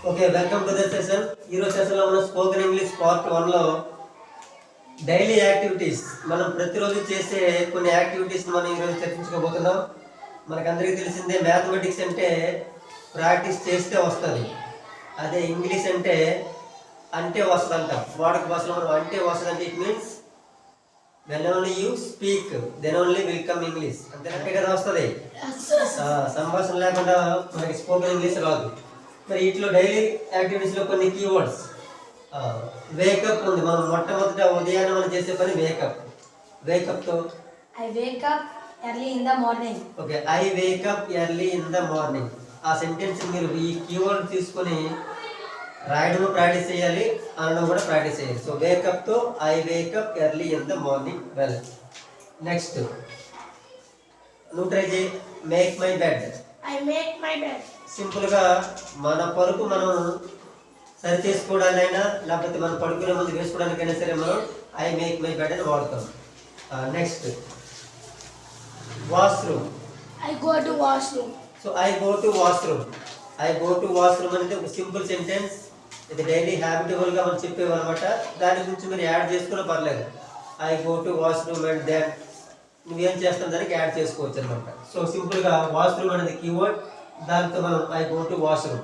Okay, welcome to the session. ఈరోజు సెషన్లో మనం స్పోకెన్ ఇంగ్లీష్ పార్ట్ 1లో డైలీ యాక్టివిటీస్, మనం ప్రతిరోజు చేసే కొన్ని యాక్టివిటీస్ మనం ఈరోజు చర్చించుకోబోతున్నాం. మనకందరికీ తెలిసిందే, మ్యాథమెటిక్స్ అంటే ప్రాక్టీస్ చేస్తే వస్తుంది. అదే ఇంగ్లీష్ అంటే వస్తుందంట. వాడుక భాషలో మనం అంటే వస్తుందంటే it means when only you speak then only will come English. అంతే కదా వస్తుంది. సంభాషణ లేకుండా మనకి స్పోకెన్ ఇంగ్లీష్ రాదు. మరి వీటిలో డైలీ యాక్టివిటీస్లో కొన్ని కీవర్డ్స్. వేకప్ ఉంది. మనం మొట్టమొదట ఉదయాన్నే మనం చేసే పని వేకప్. వేకప్తో I wake up early in the morning. Okay, I wake up early in the morning. ఆ సెంటెన్స్ మీరు ఈ కీవర్డ్ తీసుకొని రాయడం ప్రాక్టీస్ చేయాలి, అనడం కూడా ప్రాక్టీస్ చేయాలి. సో వేకప్తో I wake up early in the morning. Well, next నువ్వు ట్రై చేయి. Make my bed. I make my bed. సింపుల్గా మన పరుపు మనం సరి చేసుకోవడానికైనా లేకపోతే మనం పడుకునే ముందు వేసుకోవడానికైనా సరే మనం ఐ మేక్ మై బెడ్ అని వాడతాం. Next washroom. I go to washroom. So I go to washroom. I go to washroom అనేది ఒక సింపుల్ సెంటెన్స్. ఇది డైలీ హ్యాబిటబుల్గా మనం చెప్పేవన్నమాట. దాని గురించి మీరు యాడ్ చేసుకున్నా పర్లేదు. I go to washroom and then నువ్వేం చేస్తావు దానికి యాడ్ చేసుకోవచ్చు అనమాట. సో సింపుల్గా వాష్రూమ్ అనేది కీవర్డ్, దాంతో మనం I go to washroom.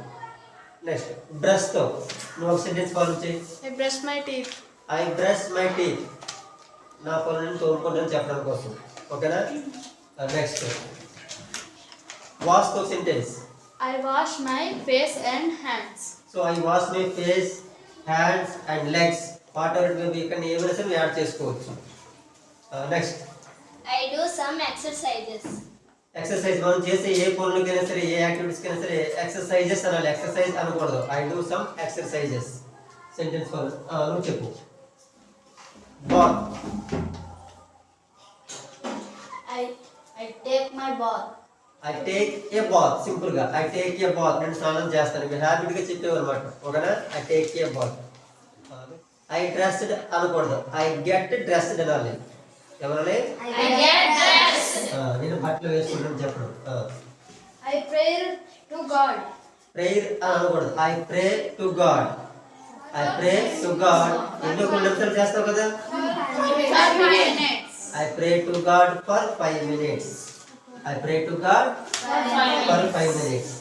Next బ్రష్తో నువ్వు ఒక సెంటెన్స్ ఫాలో చేయి. I brush my teeth. I brush my teeth. నా పనులను తోముకుంటాను చెప్పడం కోసం. ఓకేనా? నెక్స్ట్ వాష్తో sentence. I wash my face and hands. So I wash my face, hands and legs. Whatever maybe ఇక్కడ ఏమైనా సరే యాడ్ చేసుకోవచ్చు. Next I do some exercises. Exercise. మనం చేసే ఏ పనులకైనా సరే ఏ యాక్టివిటీస్కైనా సరే ఎక్సర్సైజెస్ అనాలి, ఎక్సర్సైజ్ అనకూడదు. I do some exercises. Sentence follow నువ్వు చెప్పు. Bath. I take my bath. I take a bath. సింపుల్గా ఐ టేక్ ఏ బాత్. నేను స్నానం చేస్తాను. మీరు హ్యాబిట్గా చెప్పేవారు అనమాట. ఓకేనా? I take a bath. I dressed అనకూడదు, ఐ గెట్ డ్రెస్డ్ అనాలి. ఎవరనే? I get dressed. నేను బట్టలు వేసుకుంటాను చెప్పడం. I pray to God. Prayer అనకూడదు, I pray to God. I pray to God. ఎన్నో కొన్ని నిమిషాలు చేస్తావు కదా. 5 minutes. I pray to God for 5 minutes. I pray to God for 5 minutes.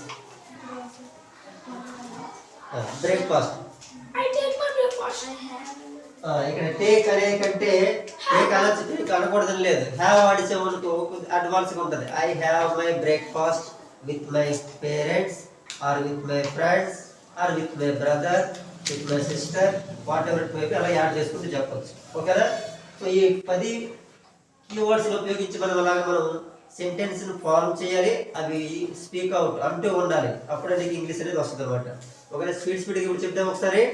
Breakfast. I take my breakfast. ఇక్కడ take అనే కంటే take అనొచ్చు, టేక్ అనకూడదని లేదు. హ్యావ్ ఆడిసామనుకో అడ్వాన్స్గా ఉంటుంది. I have my breakfast with my parents or with my friends or with my brother, with my sister, whatever it may be, అలా add చేసుకుంటూ చెప్పచ్చు. ఓకేనా? సో ఈ 10 కీవర్డ్స్ని ఉపయోగించి మనం అలాగే మనం సెంటెన్స్ని ఫార్మ్ చేయాలి. అవి స్పీక్ అవుట్ అంటూ ఉండాలి. అప్పుడే నీకు ఇంగ్లీష్ అనేది వస్తుంది అనమాట. ఓకేనా? స్పీడ్గా ఇప్పుడు చెప్తాం ఒకసారి.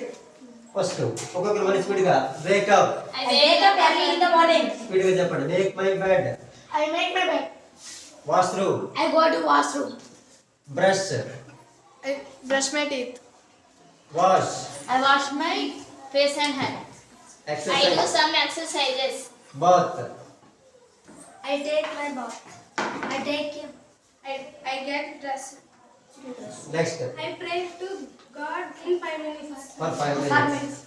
ఫస్ట్ ఒక్కొక్కరు మరి స్పీడ్గా. Wake up. I wake up early in the morning. స్పీడ్గా చెప్పండి. Make my bed. I make my bed. Washroom. I go to washroom. Brush. I brush my teeth. Wash. I wash my face and hands. I do exercise. some exercises. Bath. I take my bath. I get dressed. Next I pray to God in 5 minutes. For 5 minutes.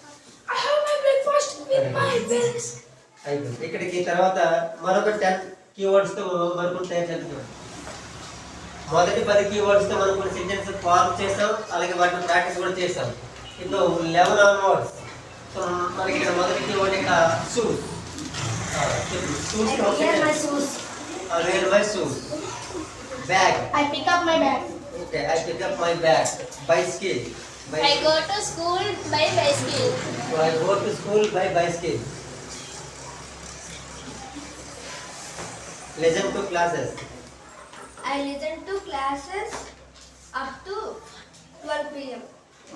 I have my breakfast with my parents. అయిపోయింది. ఇక్కడికి తర్వాత మరొక 10 కీవర్డ్స్తో మరికొన్ని తయారు చేద్దాం. మొదటి 10 కీవర్డ్స్తో మనం కొన్ని సెంటెన్స్ ఫార్మ్ చేస్తాం, అలాగే వాటిని ప్రాక్టీస్ కూడా చేస్తాం. ఇప్పుడు 11 ఆన్వర్డ్స్. సో మనకి ఇక్కడ మొదటి కీవర్డ్ ఇక్కడ shoes. Shoes. I wear my shoes. Wear my shoes. Bag. I pick up my bag. Okay, I pick up my bag. Bicycle. I go to school by bicycle. So I go to school by bicycle. Listen to classes. I listen to classes up to 12 p.m.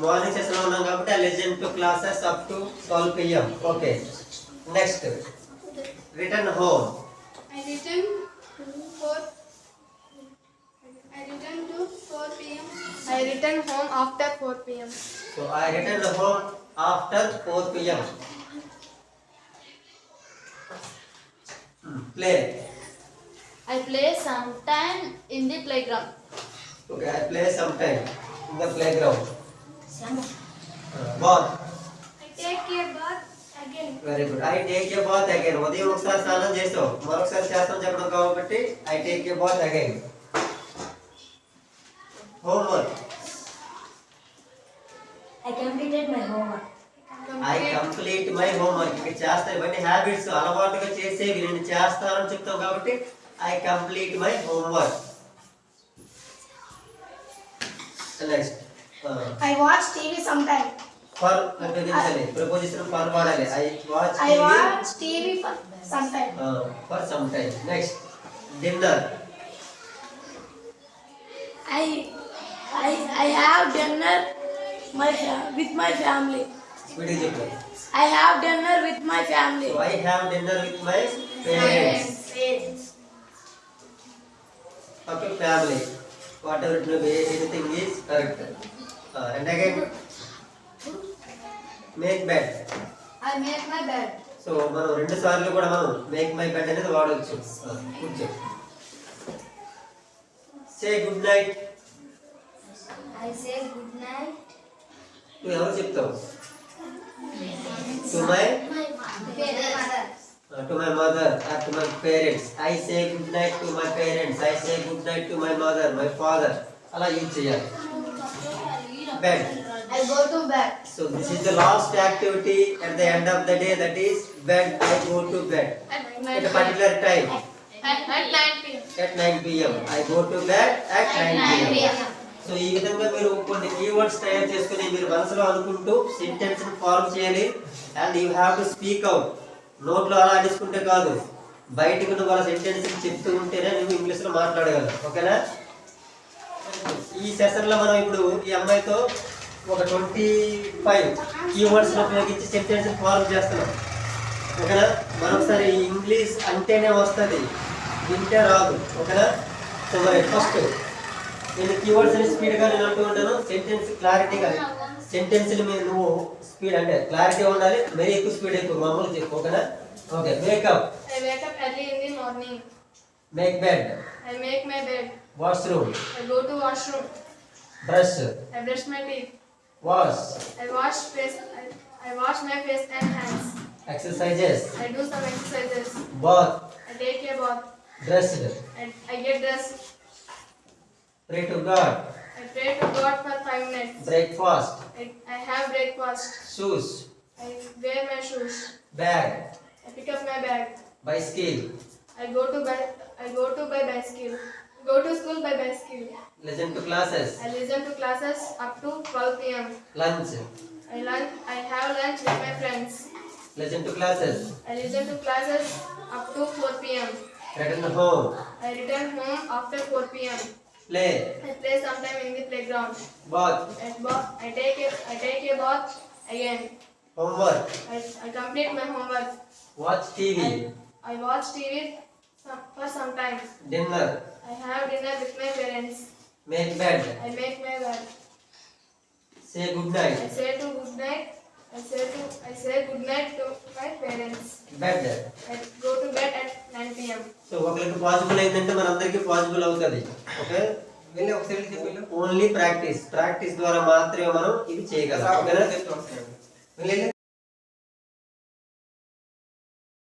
Morning session లో ఉన్నాం కాబట్టి I listen to classes up to 12 p.m. Okay. Next. Return home. I return to 4 p.m. I return home after 4 p.m. So I return home after 4 p.m. Play. I play sometime in the playground. Okay, I play sometime in the playground. Bath. I take a bath again. Very good. I take a bath again. ఉదయం ఒకసారి స్నానం చేసావు, మరొకసారి చేస్తాను చెప్పడం కాబట్టి I take a bath again. Homework. I completed my homework. I complete my homework. ఇక్కడ చేస్తా, ఇవన్నీ హ్యాబిట్స్ అలవాటుగా చేసేవి, నేను చేస్తానని చెప్తావు కాబట్టి I complete my homework. Next I watch TV sometime. For ఉపయోగించాలి, ప్రపోజిషన్ ఫర్ వాడాలి. I watch I watch TV for sometime. For some time. Next dinner. I have dinner with my family. స్పీడ్గా చెప్పు. I have dinner with my family. So I have dinner with my parents. Okay, family. Whatever it may be, anything is correct. And again, make bed. I make my bed. So మనం రెండు సార్లు కూడా మనం make my bed అనేది వాడవచ్చు. కూర్చో. Say good night. I say good night నువ్వు ఎవరు చెప్తావు? To my mother. To my mother or to my parents. I say good night to my parents. I say good night to my mother, my father. అలా use చేయాలి. Bed. I go to bed. So this is the last activity at the end of the day, that is bed. I go to bed at a particular time At 9 p.m. at 9 p.m. I go to bed at 9 p.m. So ఈ విధంగా మీరు కొన్ని keywords తయారు చేసుకుని మీరు మనసులో అనుకుంటూ sentence form చేయాలి. And you have to speak out. నోట్లో అలా అనేసుకుంటే కాదు, బయటకు నువ్వు వాళ్ళ సెంటెన్స్ చెప్తూ ఉంటేనే నువ్వు ఇంగ్లీష్లో మాట్లాడగలవు. ఓకేనా? ఈ సెషన్లో మనం ఇప్పుడు ఈ అమ్మాయితో ఒక 25 కీవర్డ్స్ని ఉపయోగించి సెంటెన్స్ ఫార్మ్ చేస్తున్నాం. ఓకేనా? మరొకసారి ఇంగ్లీష్ అంటేనే వస్తుంది, వింటే రాదు. ఓకేనా? సో మరి ఫస్ట్ నేను కీవర్డ్స్ అని స్పీడ్గా నేను అంటూ ఉంటాను. సెంటెన్స్ క్లారిటీగా, సెంటెన్స్లు మీరు నువ్వు స్పీడ్ అంటే క్లారిటీ ఉండాలి, మరీ ఎక్కువ స్పీడ్ ఎక్కువ మామూలు చెప్పు. ఓకేనా? Okay. Wake up. I wake up early in the morning. Make bed. I make my bed. Washroom. I go to washroom. Brush. I brush my teeth. Wash. I wash face. I wash my face and hands. Exercises. I do some exercises. Bath. I take a bath. Dressed. I get dressed. Pray to God. I pray to God for 5 minutes. Breakfast. I have breakfast. Shoes. I wear my shoes. Bag. I pick up my bag. Bicycle. I go to by bicycle. Go to school by bicycle. Listen to classes. I listen to classes up to 12 p.m. Lunch. I have lunch with my friends. Listen to classes. I listen to classes up to 4 p.m. Return home. I return home after 4 p.m. Play. I play sometime in the playground. Bath. I take a bath again. Homework. I complete my homework. Watch TV. I watch TV for some time. Dinner. I have dinner with my parents. Make bed. I make my bed. Say good night. I say good night to my parents. Bed. I go to bed at 9 p.m. So ఒకరికి possible అయిందంటే మనందరికీ possible అవుతుంది. Okay, వెళ్ళి ఒకసారి చెప్పి only practice ద్వారా మాత్రమే మనం ఇది చేయగలం. ఓకేనా? వెళ్ళి